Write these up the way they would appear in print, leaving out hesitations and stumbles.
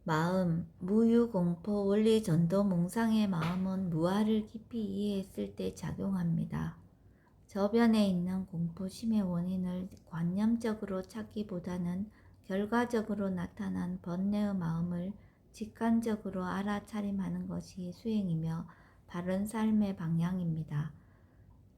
마음, 무유공포 원리 전도 몽상의 마음은 무아를 깊이 이해했을 때 작용합니다. 저변에 있는 공포심의 원인을 관념적으로 찾기보다는 결과적으로 나타난 번뇌의 마음을 직관적으로 알아차림하는 것이 수행이며 바른 삶의 방향입니다.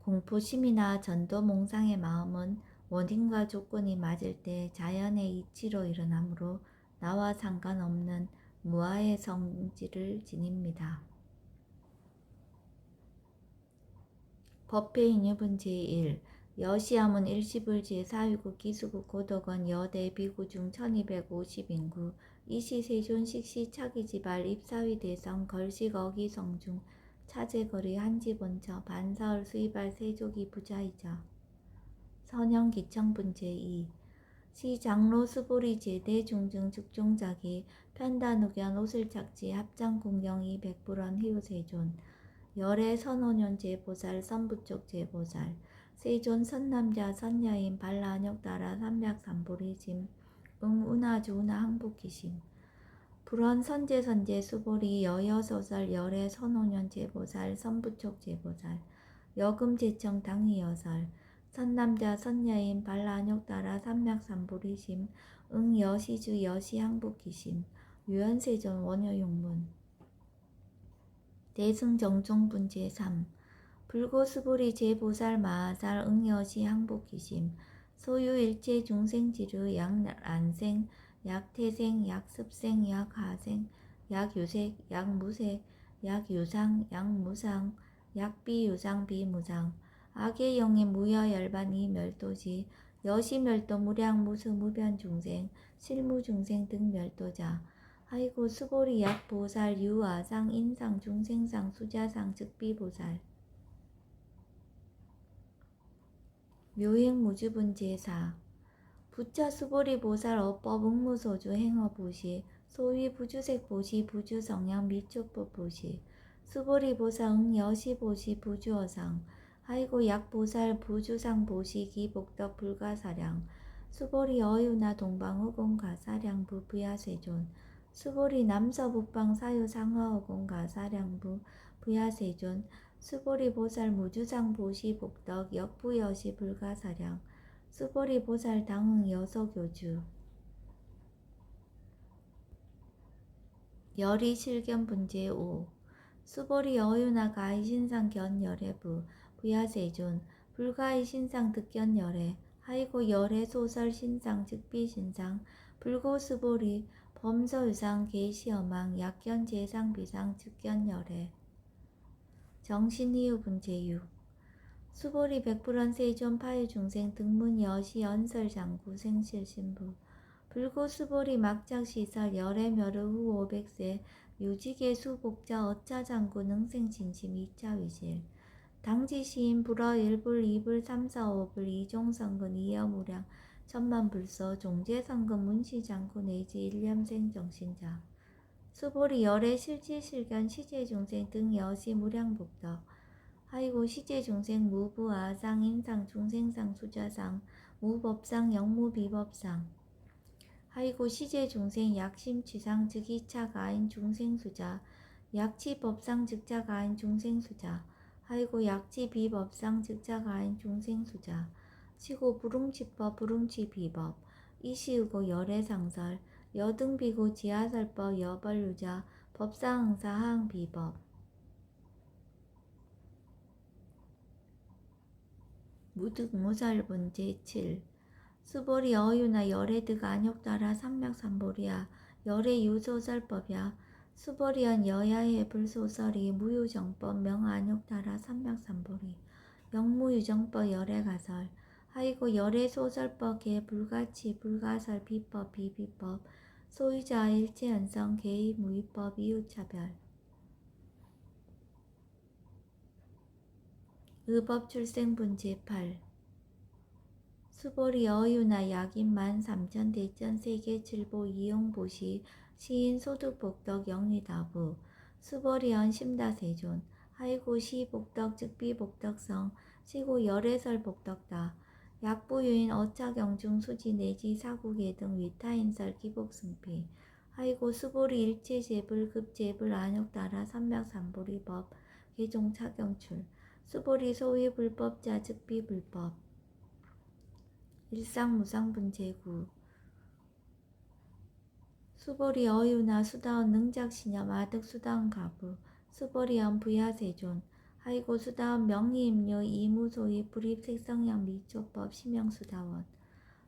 공포심이나 전도 몽상의 마음은 원인과 조건이 맞을 때 자연의 이치로 일어나므로 나와 상관없는 무아의 성질을 지닙니다. 법회인유분 제1 여시암은 일시불 제4위국 기수국 고덕원 여대 비구 중 1250인구 이시세존 식시 차기지발 입사위 대성 걸식 어기성중 차제거리 한지본처 반사을 수이발 세족이 부자이자 선영기청분 제2 시장로 수보리 제대 중증 즉종자기 편단우견 오슬착지 합장공경이 백불원 희우세존 열애 선오년 제보살 선부쪽 제보살 세존 선남자 선여인 발라녁따라 삼략삼보리짐 응운하주운하 항복기심 불원 선제선제 수보리 여여소설 열애 선오년 제보살 선부쪽 제보살 여금제청 당리여설 선남자 선여인 발라녁따라 삼략삼보리심 응여시주 여시항복기심 유연세존 원효용문 대승정종분 제3 불고수보리 제보살 마하살 응여시 항복기심 소유일체 중생지르 약란생 약태생 약습생 약하생 약유색 약무색 약유상 약무상 약비유상 비무상 악의 영의 무여열반 이멸도지 여시멸도 무량무수 무변중생 실무중생 등 멸도자 아이고 수보리 약보살 유아상 인상 중생상 수자상 즉비보살 묘행무주분 제4 부처 수보리 보살 어법 응무소주 행어보시 소위 부주색 보시 부주성향 미촉법 보시 수보리 보살 응여시 보시 부주어상 아이고 약보살 부주상 보시 기복덕 불가사량 수보리 어유나 동방후공 가사량부 부야세존 수보리 남서북방 사유 상하어공 가사량부 부야세존 수보리 보살 무주상 보시 복덕 역부여시 불가사량 수보리 보살 당응 여서교주 열이 실견분 제5 수보리 어유나 가이신상 견열애부 부야세존 불가이신상 득견열애 하이고 열애 소설 신상 즉비신상 불고수보리 범서유상 계시어망 약견 제상비상 즉견열애 정신이유분 제6 수보리 백불원 세존 파유중생 등문 여시 연설장구 생실신부 불고수보리 막작시설 열애멸의 후 500세 유지계 수복자 어차장구 능생진심 2차위실 당지시인 불어 1불 2불 3사 5불 이종성근 이여무량 천만불서 종제성근 문시장구 내지 일념생 정신자 수보리 열애 실지실견 시제중생 등 여시 무량복덕 하이고 시제중생 무부아상 인상 중생상 수자상 무법상 영무비법상 하이고 시제중생 약심취상 즉이차가인 중생수자 약치법상 즉자가인 중생수자 하이고 약치비법상 즉자가인 중생수자 시고 부릉치법 부릉치비법 이시우고 열애상설 여등비고 지하설법 여벌유자 법사응사 하응비법 무득무살분 제7 수보리 어유나 열애득 안욕따라 삼맥삼보리야 열애 유소설법야 수보리언 여야의 불소설이 무유정법 명안욕따라 삼맥삼보리 영무유정법 열애가설 하이고 열애소설법 개 불가치 불가설 비법 비비법 소유자 일체연성 개의 무위법 이유차별 의법출생분 제8 수보리 어유나 약인 13,000 대천 세계칠보 이용보시 시인 소득복덕 영리다부 수보리언 심다세존 하이고 시복덕 즉비복덕성 시고 열애설 복덕다 약부유인 어차경중 수지 내지 사국예 등 위타인설 기복승피 하이고 수보리 일체재불 급재불 안욕따라 삼맥삼보리법 개종 차경출 수보리 소위 불법자 즉비 불법 일상무상분재구 수보리 어유나 수다원 능작시녀 마득수다원 가부 수보리언 부야세존 하이고 수다원 명의임료 이무소위 불입색성양 미초법 심영수다원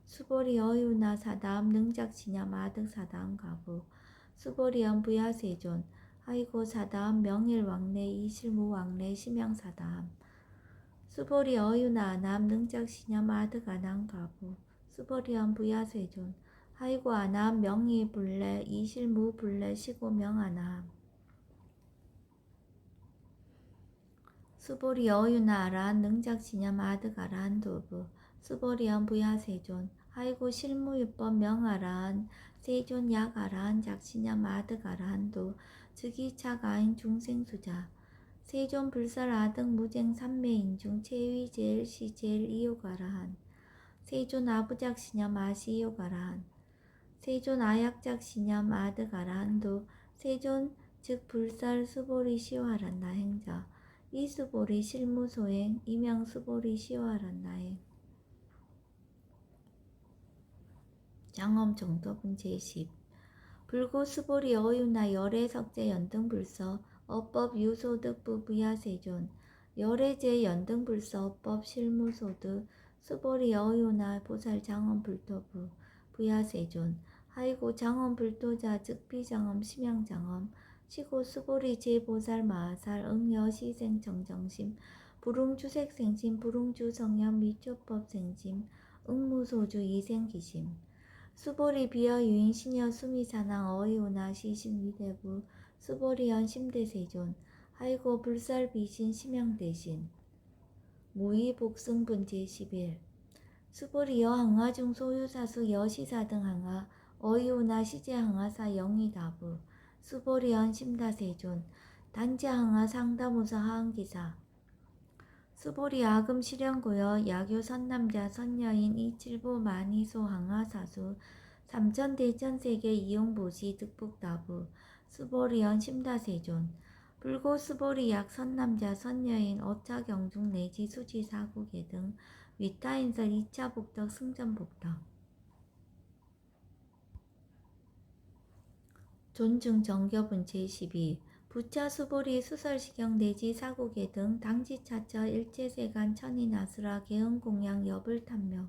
수보리 어유나 사다음 능작시녀 마득사다음 가부 수보리언 부야세존 하이고 사다음 명일왕래 이실무왕래 심양사다음 수보리 어유나 남 능작시녀 마득아남 가부 수보리언 부야세존 하이고 아남 명의 불래 이실무 불래 시고 명아남 수보리 어유나 아란 능작시녀 마득아란 도부 수보리언 부야세존 하이고 실무유법 명아란 세존 약아란 작시녀 마득아란도 즉이차가인 중생수자 세존 불설 아등 무쟁 삼매인 중 체위 제일 시 제일 이요가라한 세존 아부작시녀 마시요가라한 세존 아약작시녀 마득아라한도 세존 즉 불설 수보리 시와란 나행자 이수보리 실무소행 이명수보리 시와란 나행 장엄정도분 제10 불고수보리 어유나 열애석제 연등불서 어법 유소득부 부야세존 열애제 연등불서 어법 실무소득 수보리 어유나 보살 장엄불토부 부야세존 하이고 장엄불토자 즉비장엄 심양장엄 시고 수보리 제보살 마하살 응여시생 정정심 불웅주색생심 불웅주성현 미초법생심 응무소주 이생기심 수보리 비어유인 시녀 수미사낭 어이오나 시신 위대부 수보리언 심대세존 하이고 불살 비신 심양대신 무의복승분 제11 수보리 여항하 중 소유사수 여시사 등 항하 어이오나 시제항하사 영의다부 수보리언 심다세존 단지항하 상다무사 하항기사 수보리 아금 실현고여 야교 선남자 선여인 이칠보 만이소 항하사수 삼천대천세계 이용보시 득북다부 수보리언 심다세존 불고 수보리 약 선남자 선여인 어차경중 내지 수지사구계 등 위타인설 2차 복덕 승전복덕 존중 정교분 제12 부차 수보리 수설시경 내지 사고계 등 당지차처 일체세간 천인아수라 개응공양 여불탐묘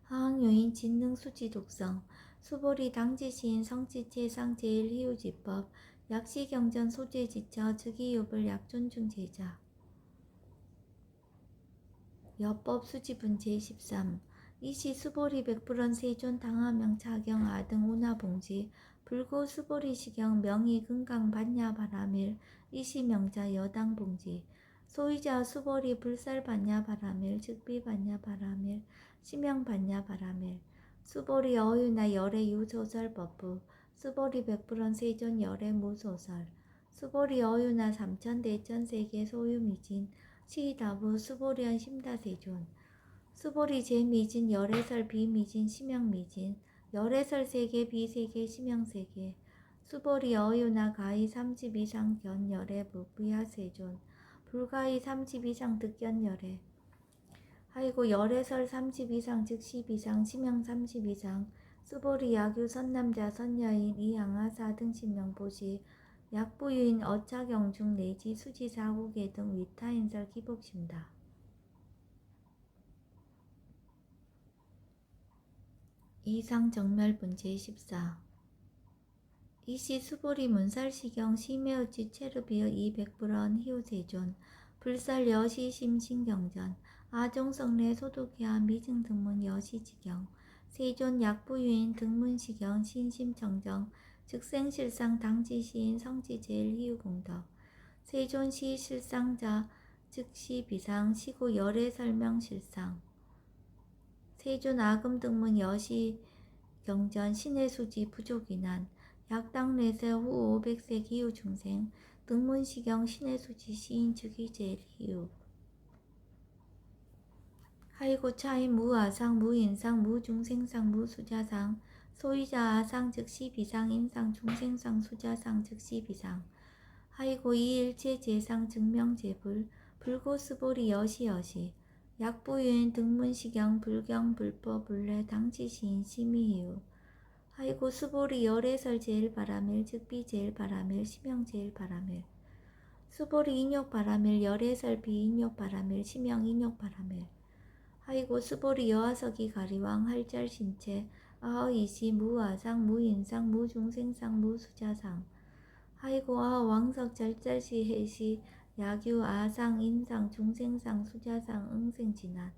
하항요인 진능수지독성 수보리 당지시인 성지체상 제일희우지법 약시경전 소재지처 즉이유불 약존중 제자 여법 수지분 제13 이시 수보리 백불원 세존 당하명 차경 아등 운하봉지 불고 수보리 시경 명의 금강 반야 바라밀 이시 명자 여당 봉지 소이자 수보리 불살 반야 바라밀 즉비 반야 바라밀 시명 반야 바라밀 수보리 어유나 열애 유소설 법부 수보리 백불원 세존 열애 무소설 수보리 어유나 삼천대천세계 소유미진 시다부 수보리언 심다세존 수보리 제미진 열애설 비미진 심영미진 열애설 세계 비세계 심영세계 수보리 어유나 가히 30 이상 견 열애 부야세존 불가히 30 이상 득견 열애 하이고 열애설 30 이상 즉 10 이상 심영 30 이상 수보리 야규 선남자 선여인 이양하사 등 신명보시 약부유인 어차경중 내지 수지사후계 등 위타인설 기복심다. 이상정멸분 제14 이시 수보리 문살시경 시메우치 체르비어 이백불언 희우세존 불살 여시심 신경전 아종성례 소독야 미증등문 여시지경 세존 약부유인 등문시경 신심정정 즉생실상 당지시인 성지제일 희우공덕 세존시 실상자 즉시 비상 시고 열애설명실상 세존 아금등문 여시 경전 신해수지 부족이난 약당내세 후 500세 기후 중생 등문시경 신해수지 시인 즉위 제일 희우 하이고 차인 무아상 무인상 무중생상 무수자상 소유자 아상 즉 시비상 인상 중생상 수자상 즉 시비상 하이고 이일체 제상 증명제불 불고스보리 여시여시 약부유인 등문시경 불경 불법 불례 당치시인 심의유 하이고 수보리 열애설 제일 바라밀 즉비 제일 바라밀 심형 제일 바라밀 수보리 인욕 바라밀 열애설 비인욕 바라밀 심형 인욕 바라밀 하이고 수보리 여하석이 가리왕 할잘 신체 아허이시 무아상 무인상 무중생상 무수자상 하이고 아허 왕석 절잘시 해시 야규 아상 인상 중생상 수자상 응생진한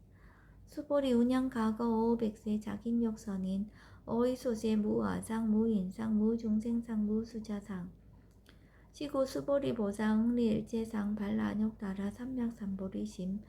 수보리 운영 과거 500세 자긴욕 선인 어이소세 무아상 무인상 무중생상 무수자상 시고 수보리 보사 응리 일체상 발라욕 따라 삼략삼보리심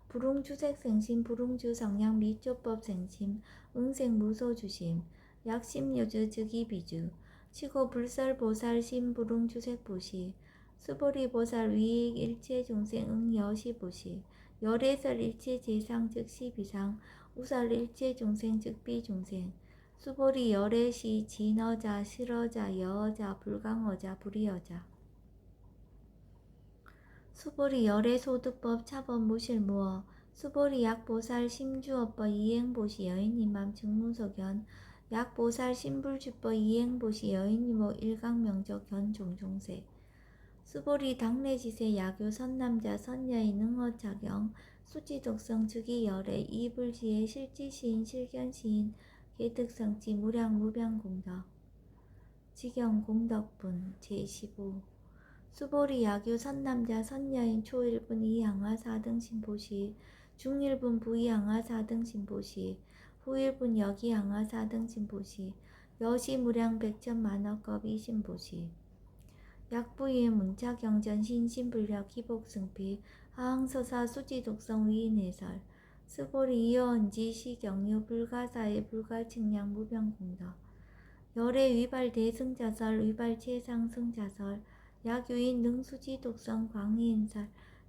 불웅주색생심 불웅주 성량 미조법 생심 응생 무소주심 약심유주 즉이비주 치고 불설보살 심불웅주색보시 수보리보살 위익 일체중생 응여시보시 열애설 일체제상 즉시비상 우설 일체중생 즉비중생 수보리 열애시 진어자 실어자 여어자 불강어자 불이어자 수보리 열애소득법 차법 무실무어 수보리 약보살 심주어법 이행보시 여인님맘 증무석견 약보살 심불주법 이행보시 여인님오 일강명적 견종종세 수보리 당내지세 야교 선남자 선여인 응어자경 수지독성 즉이열애 이불지의 실지시인 실견시인 개득성지 무량무병공덕 직영공덕분 제15 수보리 야교 선남자 선여인 초일분 이양화 4등 신보시 중일분 부이양화 4등 신보시 후일분 여기양화 4등 신보시 여시무량 백천만억겁 이신보시 약부의 문자경전 신신불력 기복승피 하항서사 수지독성 위인해설 수보리 이어언지 시경유 불가사의 불가측량 무병공덕 열애 위발 대승자설 위발 최상승자설 약유인 능수지 독성 광희인설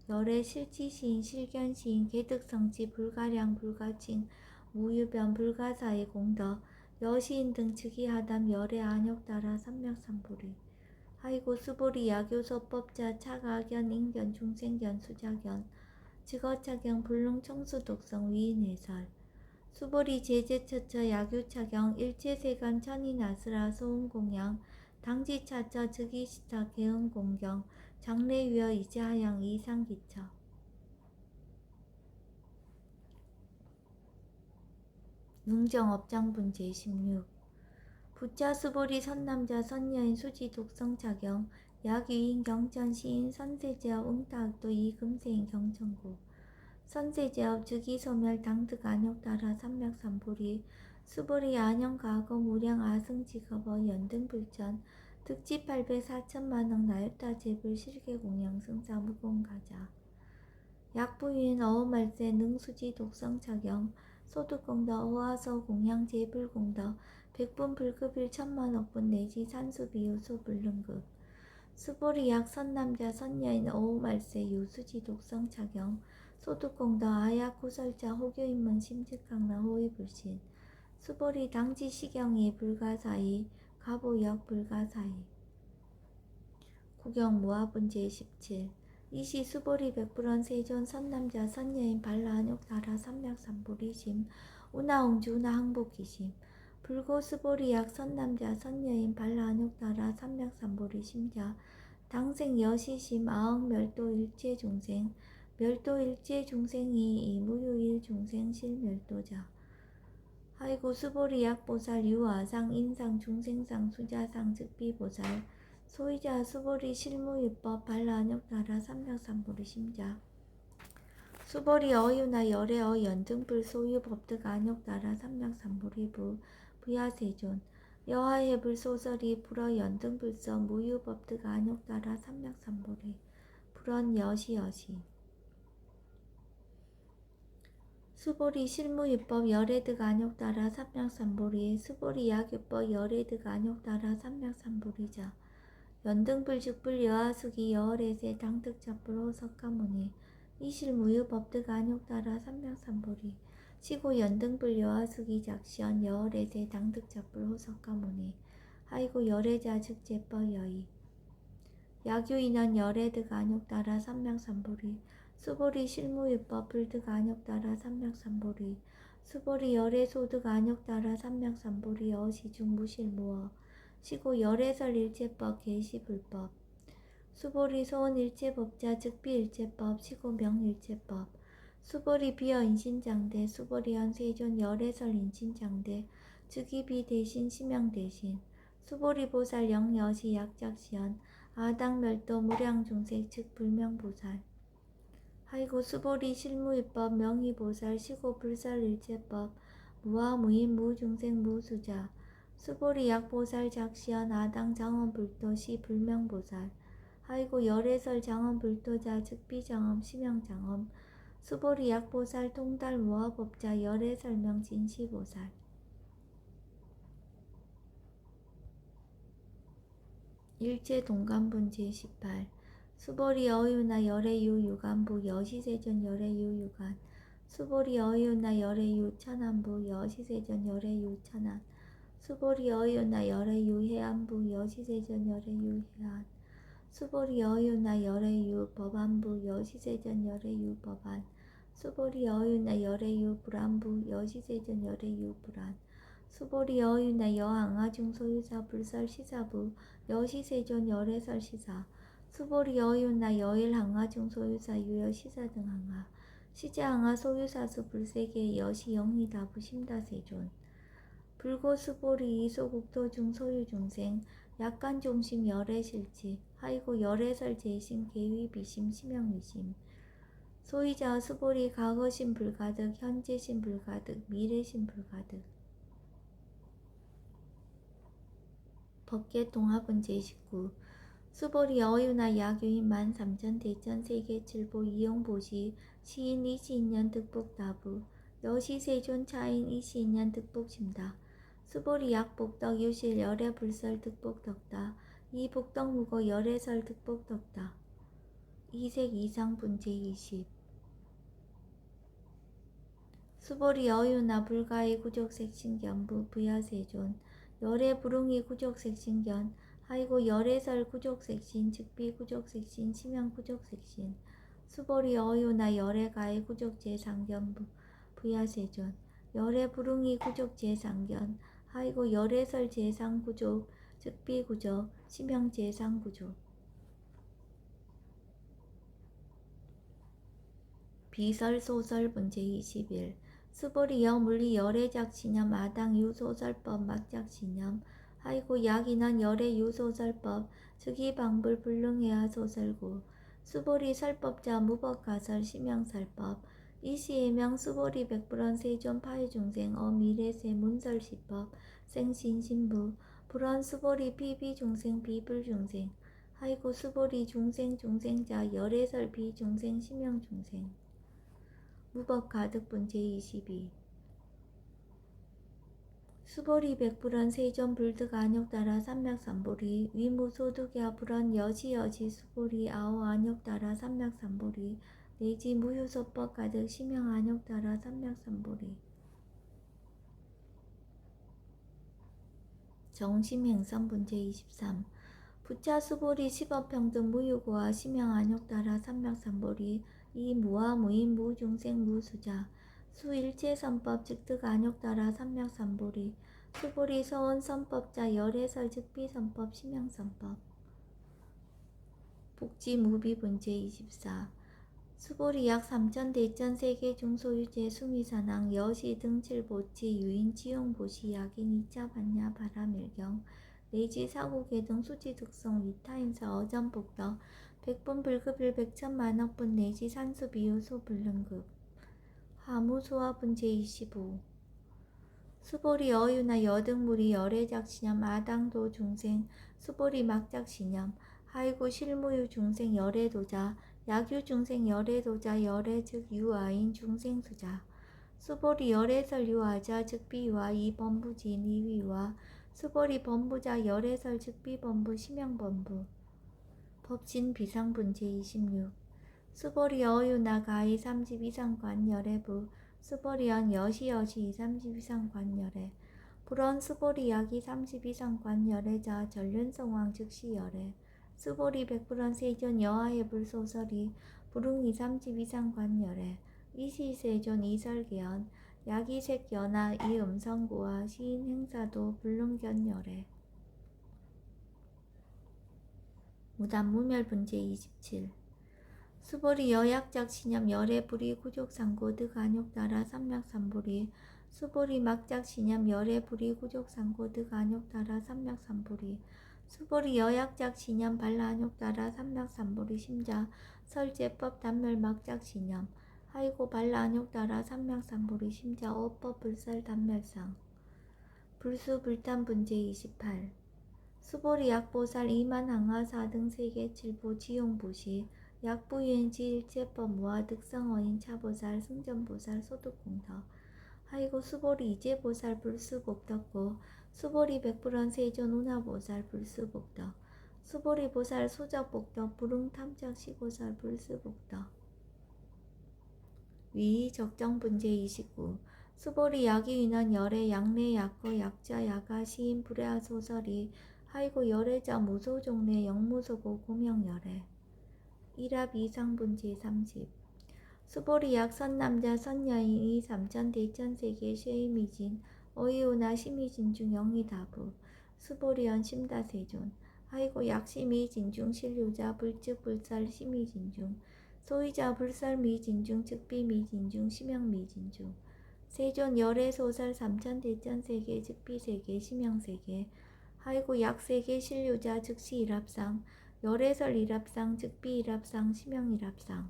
열애 실지시인 실견시인 개득성지 불가량 불가칭 무유변 불가사의 공덕 여시인 등 즉이하담 열애 안욕따라 삼맥삼보리 하이고 수보리 야교서법자 차가견 인견 중생견 수자견 즉어차경 불능청수 독성 위인해설 수보리 제제처처 야교차경 일체세간 천인아스라 소음공양 당지차처 즉이시타 개음공경 장래위어 이제하양 이상기처 능정업장분 제16 부차 수보리 선남자 선여인 수지 독성차경 약유인 경천 시인 선세제업 응탁도 이금세인 경천고 선세제업 즉이소멸 당득 안욕따라 삼맥삼보리 수보리 안영가거 무량 아승직업어 연등불천 득지 800 4천만억 나였다 제불 실계공양 승사 무공가자 약부인 어음말세 능수지 독성차경 소득공덕 어화서 공양 제불공덕 백분 불급일 천만억분 내지 산수비유 소불능급 수보리 약 선남자 선여인 어음말세 유수지 독성차경 소득공덕 아약 구설자 호교인문 심직강나 호위불신 수보리 당지 시경이 불가사이 가보역 불가사이 구경 모아분 제17 이시 수보리 백불원 세존 선남자 선여인 발라한욕 다라 삼맥삼보리심 우나옹주 우나항복기심 불고 수보리 약 선남자 선여인 발라한욕 다라 삼맥삼보리 심자 당생 여시심 아흥 멸도 일체중생 멸도 일체중생이 이무유일 중생 실멸도자 하이고 수보리 약보살 유아상 인상 중생상 수자상 즉비보살 소이자 수보리 실무유법 발라한욕 따라 삼맥삼보리 심자 수보리 어유나 열애 어연등불 소유 법득 안욕 따라 삼맥삼보리 부야세존 여하해불 소설이 불어 연등불서 무유 법득 안욕 따라 삼맥삼보리 불언 여시여시 수보리 실무유법 열애득 안욕 따라 삼맥삼보리 수보리 약유법 열애득 안욕 따라 삼맥삼보리자 연등불 즉불 여하수기 여월에세 당득자불 호석가무니 이실무유 법득 안욕 따라 삼맥삼보리 시고 연등불 여하수기 작시연 여월에세 당득작불 호석가모니 하이고 열애자 즉제법 여의 야규인원 열애득 안욕따라 삼명삼보리 수보리 실무유법 불득 안욕따라 삼명삼보리 수보리 열애소득 안욕따라 삼명삼보리 어시중 무실무어 시고 열애설 일체법 계시불법 수보리 소원 일체법자 즉비 일체법 시고 명일체법 수보리 비어 인신장대 수보리 연세존 열애설 인신장대 즉이비 대신 심양 대신 수보리 보살 영여시 약작시연 아당멸도 무량중색 즉 불명보살 하이고 수보리 실무입법 명의보살 시고 불설일체법 무아무인 무중생 무수자 수보리 약보살 작시연 아당 장엄불도 시 불명보살 하이고 열애설 장엄불도자 즉비장엄 심양장엄 수보리 약보살 통달 무아법자 열애설명 진시보살 일제동간분 제18 수보리 어유나 열애유 유간부 여시세전 열애유 유간 수보리 어유나 열애유 천안부 여시세전 열애유 천안 수보리 어유나 열애유 해안부 여시세전 열애유 해안 수보리 어유나 열애유 법안부 여시세전 열애유 법안 수보리 어유나 열애유 불안부 여시세전 열애유 불안 수보리 여유나 여항아 중소유사 불설 시사부 여시세존 열애설 시사 수보리 여유나 여일항아 중소유사 유여 시사 등 항아 시제항아 소유사수 불세계 여시 영리다부 심다세존 불고 수보리 이소국토 중소유 중생 약간 종심 열애실지 하이고 열애설 제심 계위 비심 심영위심 소이자 수보리 과거심 불가득 현재심 불가득 미래심 불가득 법계 동합은 제19 수보리 어유나 야규인 13,000 대천 세계칠보 이용보시 시인 이시인년 득복다부 여시세존 차인 이시인년 득복심다 수보리 약복덕 유실 열애불설 득복덕다 이복덕무고 열애설 득복덕다 이색 이상분 제20 수보리 어유나 불가의 구족색신견부 부야세존 열애 불응이 구족색신견 하이고 열애설 구족색신 즉비 구족색신 심양 구족색신 수보리 어유나 열애가의 구족제상견부 부야세존 열애 불응이 구족제상견 하이고 열애설 제상구족 즉비 구족 심양 제상구족 비설 소설 문제 21 수보리 여물리 열애작신념 아당 유소설법 막작신념 하이고 약인원 열애 유소설법 즉이방불 불능해야 소설구 수보리 설법자 무법가설 심양설법 이시해명 수보리 백불원 세존 파해중생 어미래세 문설시법 생신신부 불원 수보리 비비중생 비불중생 하이고 수보리 중생자 열애설 비중생 심양중생 무법가득분 제22 수보리 백불원 세존 불득 안욕따라 삼맥삼보리 위무소득야 불원 여시여시 수보리 아오 안욕따라 삼맥삼보리 내지 무효소법 가득 심형 안욕따라 삼맥삼보리 정심행선분 제23 부차 수보리 시법평등 무유고와 심형 안욕따라 삼맥삼보리 이 무아 무인 무중생 무수자 수일체선법 즉득 안욕따라 삼맥삼보리 수보리 서원선법자 열애설 즉비선법 심양선법 복지무비분 제24 수보리 약 3천 대천 세계 중소유제 수미산항 여시 등칠보치 유인 지용보시 약인 2차 반야 바라밀경 내지 사고계 등 수지득성 위타인사 어전복덕 백분 불급일 백천만억분 내지 산수비유 소불능급 하무소화분 제25 수보리 어유나 여등물이 열애작신념 아당도 중생 수보리 막작신념 하이고 실무유 중생 열애도자 야규 중생 열애도자 열애 즉 유아인 중생수자 수보리 열애설 유아자 즉 비유아 이범부진 이위와 수보리 범부자 열애설 즉 비범부 심양범부 법진 비상분 제26 수보리 어유나 가히 30 이상관 열애부 수보리연 여시 30 이상 관열에 불언 수보리 약이 30 이상 관열에자 전륜성왕 즉시 열에 수보리 백불언 세존 여하의 불소설이 불응이 30 이상 관열에 이시세존 이설계연 야기색 연하 이 음성구와 시인 행사도 불능견열에 무단 무멸분제 27 수보리 여약작 신념 열애 불이 구족상고 득안욕따라 삼맥삼불이 수보리 막작 신념 열애 불이 구족상고 득안욕따라 삼맥삼불이 수보리 여약작 신념 발라안욕따라 삼맥삼불이 심자 설제법 단멸 막작 신념 하이고 발라안욕따라 삼맥삼불이 심자 어법 불설 단멸상 불수 불탄 분제 28 수보리 약보살 이만항하 4등 세계 7보 지용보시 약부유인지 일제법 무아 득성어인 차보살 승전보살 소득공덕 하이고 수보리 이제보살 불수복덕고 수보리 백불원 세존 운하보살 불수복덕 수보리 보살 수적복덕 불응탐적 시보살 불수복덕 위 적정분제 29 수보리 야기위는 열애 양내 약거 약자 야가 시인 불애하 소설이 하이고 열애자 무소종래 영무소고 고명열애 1합 이상분제 30 수보리 약 선남자 선여인이 삼천 대천세계 쉐이미진 어이오나 시미진중 영이다부 수보리언 심다세존 하이고 약시미진중 신류자 불즉불설 시미진중 소이자 불설미진중 즉비미진중 심영미진중 세존 열애소설 삼천 대천세계 즉비세계 심영세계 하이고 약세계 신류자 즉시 일합상 열애설 일합상 즉비 일합상 심영 일합상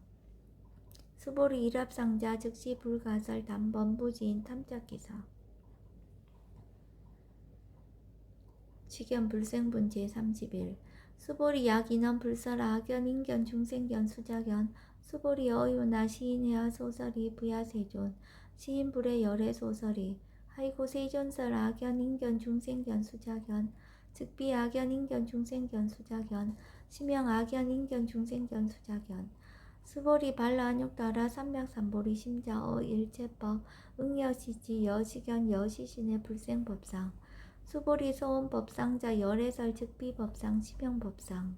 수보리 일합상자 즉시 불가설 단번 부지인 탐짝기사 취견 불생분제 31 수보리 약인원 불설 아견 인견 중생견 수자견 수보리 어유나 시인해야 소설이 부야세존 시인불의 열애 소설이 하이고 세존설 아견 인견 중생견 수자견 즉비 아견 인견 중생견 수자견 심영 아견 인견 중생견 수자견 수보리 발라안욕따라 삼맥삼보리 심자어 일체법 응여시지 여시견 여시신의 불생법상 수보리 소원법상자 열애설 즉비법상 심영법상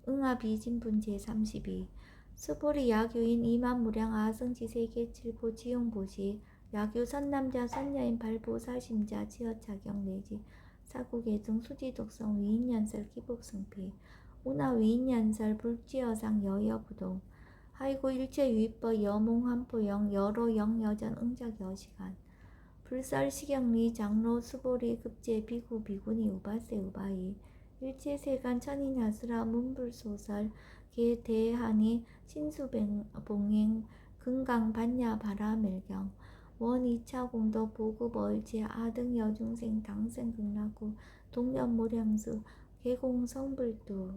응아비진분제 32 수보리 야교인 이만무량 아승지 세계칠보 지용보시 야교 선남자 선여인 발보사심자 지어차경 내지 사국예증 수지독성 위인연설 기복승피 운하 위인연설 불지어상 여여부동 하이고 일체유입법 여몽환포영 여로 영여전 응작 여시간 불설시경리 장로 수보리 급제 비구 비구니 우바세 우바이 일체세간 천인하스라 문불소설 개대하니 신수봉행 금강반야 바라멜경 원2차 공덕 보급 얼제 아등 여중생 당생 극락구 동년모량수 개공성불도